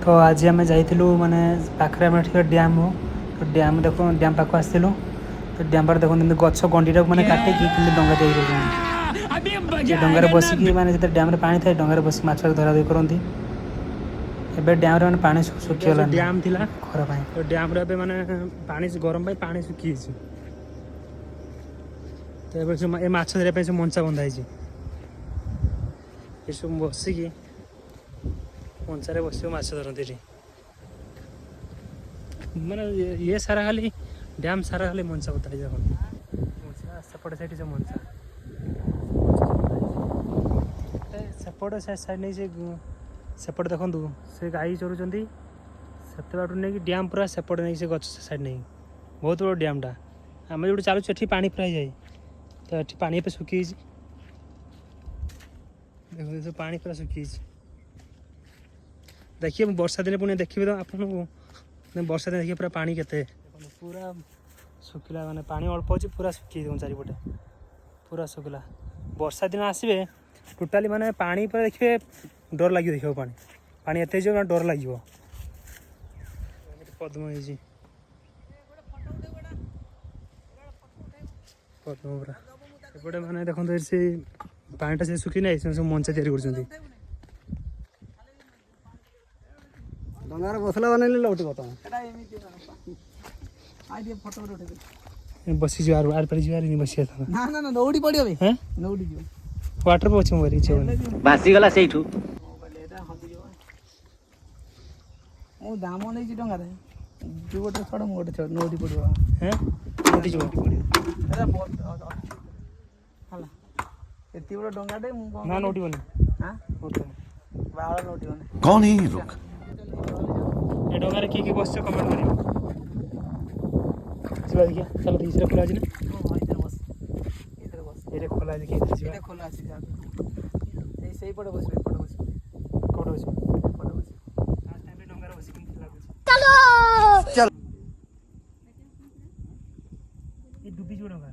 तो आज आम जाइलु माने पाखे आम डैम हो तो डैम देख डैम पाख आसलु तो डैम पर देखते गछ गंडीटा मैंने काटिकी डंगा तैयारी डंगार बसिकी मैंने जो डैम पानी थाए डंगार बस माछ धरा धरी करती एबे डैम रे माने पानी सुखीगला डैम थिला खरा पाई तो डैम रे एबे माने पानी गरम पाई पानी सुखी तो एबे ए माछ धरिया पे मंचा बंधा ये सब बसिकी मंचारे बस माछ धरती माने ये सारा खाली डैम सारा खाली मंचा बता सेपट साइड से मंचा सेपट साइड नहीं से सेपट देखु से गाई चरुंच से बाट नहीं डैम पूरा सेपट नहीं से गछ साइड नहीं बहुत बड़ा डैमटा आम जो चलुचे ये पानी पूरा जाए तो ये पानी पे सुखी देखो पानी पूरा सुखी देखिए वर्षा दिन पुणी देखिए तो आप वर्षा दिन देखिए पूरा पानी केते पूरा सुखिला माने पानी अल्प अच्छे पूरा सुखी चारिपटे पूरा सुखिला वर्षा दिन आसवे टोटाली माने पानी पूरा देखिए डर लगे देखिए पानी पानी एत जो डर लगे पद्म पद्म पूरा एपटे माने देखते से पानीटा से सुखी ना सब मंचा तैयारी कर डंगार बसला बनैले लौट बता बसी जो आर पर जो नहीं बसिया था ना ना ना दौड़ी पड़ियो बे हैं दौड़ी जो वाटर पे अछि मरी छै भासी गला सेठू ओ दाम नै छि डंगा रे दु गोटे छड़ मो गोटे छड़ नौडी पड़ियो हैं नौडी जो एरा बहुत हला एती बड़ डंगा दे ना नौडी बने हां नौडी बाळा नौडी बने कौन है ये लोग ये डंगारे की बस कमेंट करियो जीवा देखिए चलो तीसरे खोला अछि ना इधर बस ये खोला अछि के जीवा खोला अछि जा ए सही पड़े बस कोड अछि पड़े बस लास्ट टाइम रे डंगारे बसी केम लागै चलो चल ये डुबी जो डंगा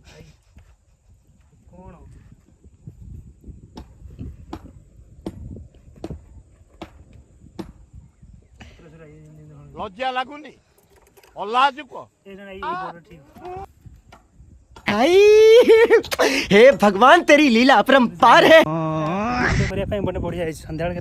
भाई कौन लज्जा लगुनि अल्लाजुक हे भगवान तेरी लीला अपरंपार है बढ़िया संध्या